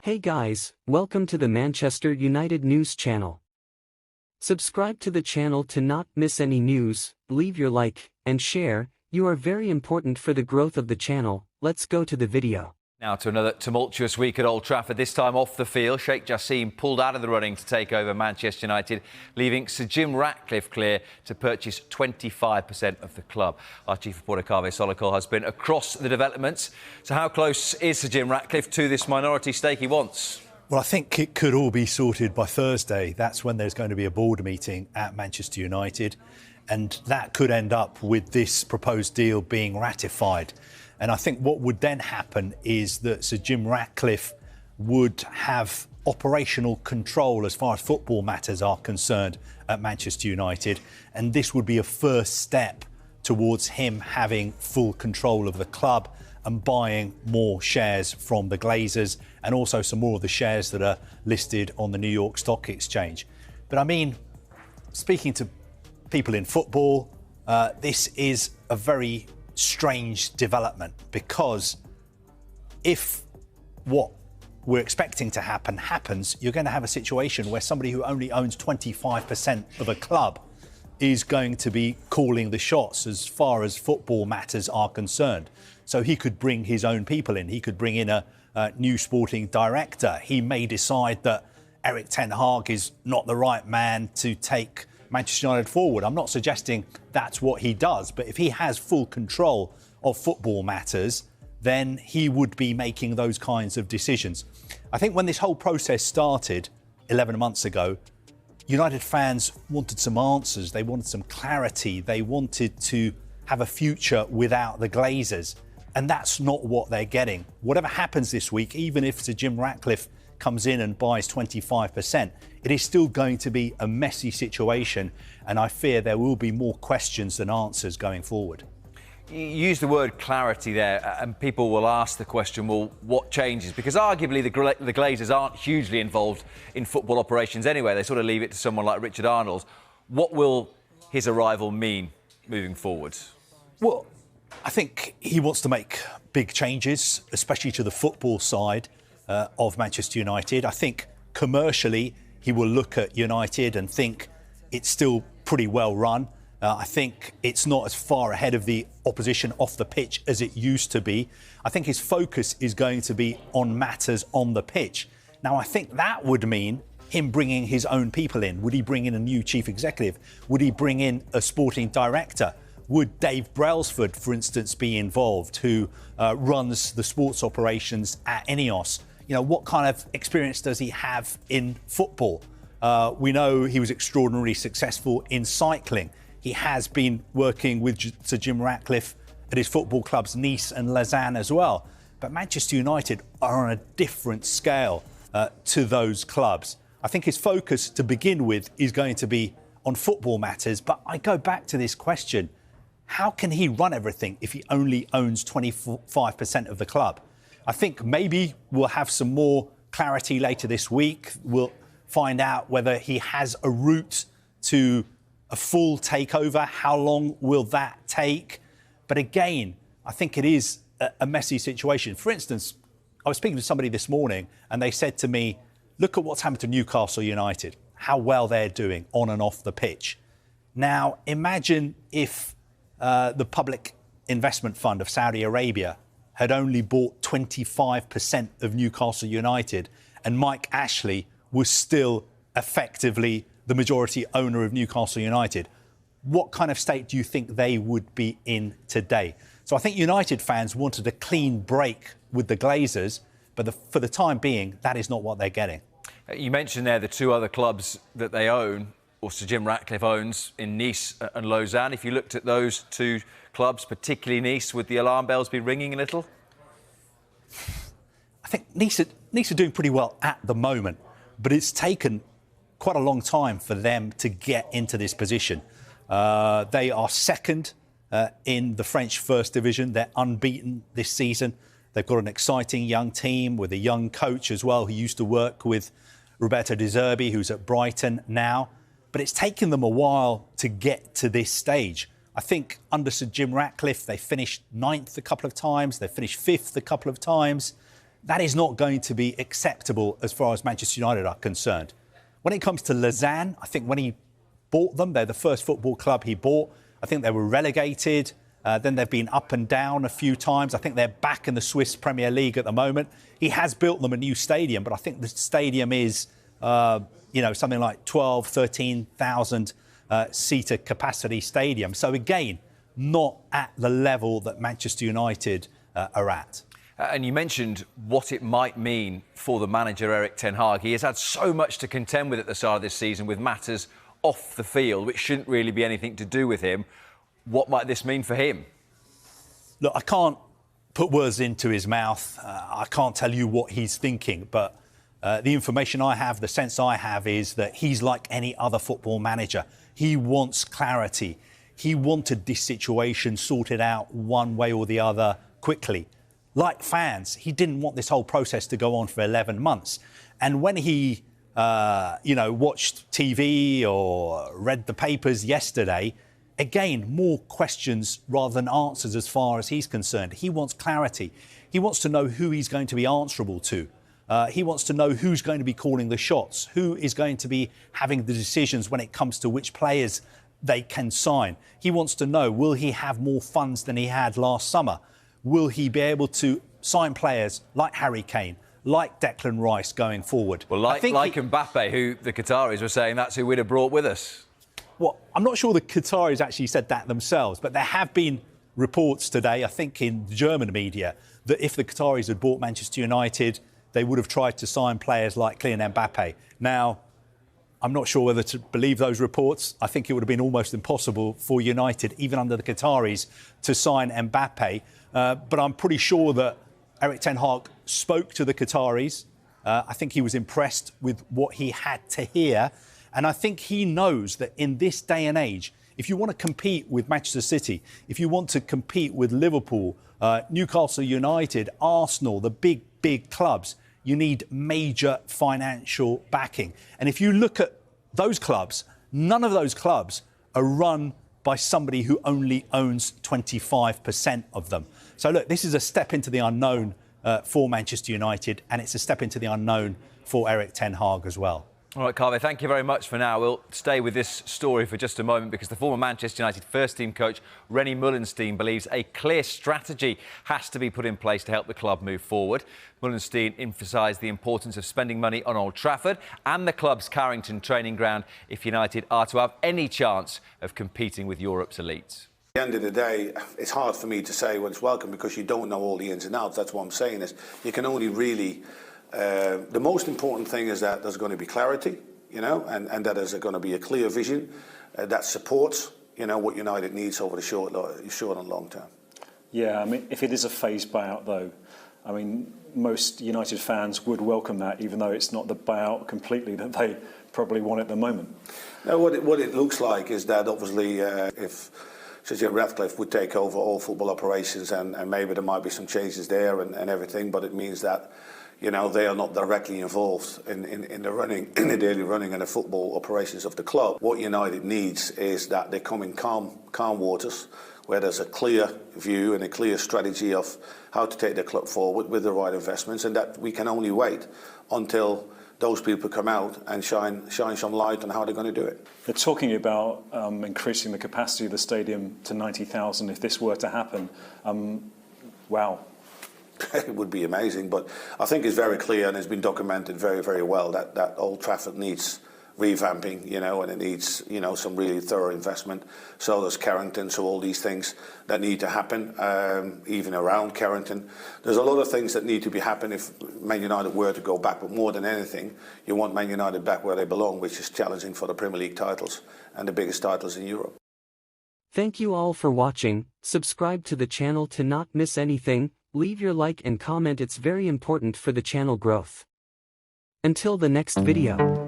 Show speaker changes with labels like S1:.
S1: Hey guys, welcome to the Manchester United News channel. Subscribe to the channel to not miss any news, leave your like, and share, you are very important for the growth of the channel. Let's go to the video.
S2: Now to another tumultuous week at Old Trafford, this time off the field. Sheikh Jassim pulled out of the running to take over Manchester United, leaving Sir Jim Ratcliffe clear to purchase 25% of the club. Our chief reporter, Kaveh Solokol, has been across the developments. So how close is Sir Jim Ratcliffe to this minority stake he wants?
S3: Well, I think it could all be sorted by Thursday. That's when there's going to be a board meeting at Manchester United, and that could end up with this proposed deal being ratified. And I think what would then happen is that Sir Jim Ratcliffe would have operational control as far as football matters are concerned at Manchester United. And this would be a first step towards him having full control of the club and buying more shares from the Glazers and also some more of the shares that are listed on the New York Stock Exchange. But I mean, speaking to people in football, this is a very strange development, because if what we're expecting to happen happens, you're going to have a situation where somebody who only owns 25% of a club is going to be calling the shots as far as football matters are concerned. So he could bring his own people in. He could bring in a new sporting director. He may decide that Erik ten Hag is not the right man to take Manchester United forward. I'm not suggesting that's what he does, but if he has full control of football matters, then he would be making those kinds of decisions. I think when this whole process started 11 months ago, United fans wanted some answers. They wanted some clarity. They wanted to have a future without the Glazers. And that's not what they're getting. Whatever happens this week, even if Sir Jim Ratcliffe comes in and buys 25%, it is still going to be a messy situation, and I fear there will be more questions than answers going forward.
S2: You use the word clarity there, and people will ask the question, well, what changes? Because arguably the Glazers aren't hugely involved in football operations anyway. They sort of leave it to someone like Richard Arnold. What will his arrival mean moving forward?
S3: Well, I think he wants to make big changes, especially to the football side of Manchester United. I think commercially he will look at United and think it's still pretty well run. I think it's not as far ahead of the opposition off the pitch as it used to be. I think his focus is going to be on matters on the pitch. Now, I think that would mean him bringing his own people in. Would he bring in a new chief executive? Would he bring in a sporting director? Would Dave Brailsford, for instance, be involved, who runs the sports operations at Ineos? You know, what kind of experience does he have in football? We know he was extraordinarily successful in cycling. He has been working with Sir Jim Ratcliffe at his football clubs Nice and Lausanne as well. But Manchester United are on a different scale to those clubs. I think his focus to begin with is going to be on football matters. But I go back to this question. How can he run everything if he only owns 25% of the club? I think maybe we'll have some more clarity later this week. We'll find out whether he has a route to a full takeover. How long will that take? But again, I think it is a messy situation. For instance, I was speaking to somebody this morning and they said to me, look at what's happened to Newcastle United, how well they're doing on and off the pitch. Now, imagine if the Public Investment Fund of Saudi Arabia had only bought 25% of Newcastle United and Mike Ashley was still effectively the majority owner of Newcastle United. What kind of state do you think they would be in today? So I think United fans wanted a clean break with the Glazers, but for the time being, that is not what they're getting.
S2: You mentioned there the two other clubs that they own, or Sir Jim Ratcliffe owns, in Nice and Lausanne. If you looked at those two clubs, particularly Nice, would the alarm bells be ringing a little?
S3: I think Nice are doing pretty well at the moment, but it's taken quite a long time for them to get into this position. They are second in the French First Division. They're unbeaten this season. They've got an exciting young team with a young coach as well, who used to work with Roberto De Zerbi, who's at Brighton now. But it's taken them a while to get to this stage. I think under Sir Jim Ratcliffe, they finished 9th a couple of times. They finished 5th a couple of times. That is not going to be acceptable as far as Manchester United are concerned. When it comes to Lausanne, I think when he bought them, they're the first football club he bought. I think they were relegated. Then they've been up and down a few times. I think they're back in the Swiss Premier League at the moment. He has built them a new stadium, but I think the stadium is, something like 12, 13,000 seater capacity stadium. So again, not at the level that Manchester United are at.
S2: And you mentioned what it might mean for the manager, Erik ten Hag. He has had so much to contend with at the start of this season with matters off the field, which shouldn't really be anything to do with him. What might this mean for him?
S3: Look, I can't put words into his mouth. I can't tell you what he's thinking, but the information I have, the sense I have is that he's like any other football manager. He wants clarity. He wanted this situation sorted out one way or the other quickly. Like fans, he didn't want this whole process to go on for 11 months. And when he, watched TV or read the papers yesterday, again, more questions rather than answers as far as he's concerned. He wants clarity. He wants to know who he's going to be answerable to. He wants to know who's going to be calling the shots, who is going to be having the decisions when it comes to which players they can sign. He wants to know, will he have more funds than he had last summer? Will he be able to sign players like Harry Kane, like Declan Rice going forward?
S2: Well, like Mbappe, who the Qataris were saying that's who we'd have brought with us.
S3: Well, I'm not sure the Qataris actually said that themselves, but there have been reports today, I think in German media, that if the Qataris had bought Manchester United, they would have tried to sign players like Kylian Mbappe. Now, I'm not sure whether to believe those reports. I think it would have been almost impossible for United, even under the Qataris, to sign Mbappe. But I'm pretty sure that Erik ten Hag spoke to the Qataris. I think he was impressed with what he had to hear. And I think he knows that in this day and age, if you want to compete with Manchester City, if you want to compete with Liverpool, Newcastle United, Arsenal, the big clubs, you need major financial backing. And if you look at those clubs, none of those clubs are run by somebody who only owns 25% of them. So look, this is a step into the unknown for Manchester United, and it's a step into the unknown for Erik ten Hag as well.
S2: All right, Carve, thank you very much for now. We'll stay with this story for just a moment because the former Manchester United first-team coach, René Meulensteen, believes a clear strategy has to be put in place to help the club move forward. Meulensteen emphasised the importance of spending money on Old Trafford and the club's Carrington training ground if United are to have any chance of competing with Europe's elites.
S4: At the end of the day, it's hard for me to say what's welcome because you don't know all the ins and outs. That's what I'm saying is you can only really... the most important thing is that there's going to be clarity, and that there's going to be a clear vision that supports, what United needs over the short and long term.
S5: Yeah, I mean, if it is a phased buyout, though, I mean, most United fans would welcome that, even though it's not the buyout completely that they probably want at the moment.
S4: No, what it looks like is that obviously if Sir Ratcliffe would take over all football operations and maybe there might be some changes there and everything, but it means that they are not directly involved in the running, in the daily running and the football operations of the club. What United needs is that they come in calm waters, where there's a clear view and a clear strategy of how to take the club forward with the right investments, and that we can only wait until those people come out and shine some light on how they're going to do it.
S5: They're talking about increasing the capacity of the stadium to 90,000 if this were to happen. Wow.
S4: It would be amazing, but I think it's very clear and it's been documented very, very well that Old Trafford needs revamping, and it needs, some really thorough investment. So does Carrington, so all these things that need to happen, even around Carrington. There's a lot of things that need to be happening if Man United were to go back, but more than anything, you want Man United back where they belong, which is challenging for the Premier League titles and the biggest titles in Europe.
S1: Thank you all for watching. Subscribe to the channel to not miss anything. Leave your like and comment, it's very important for the channel growth. Until the next video.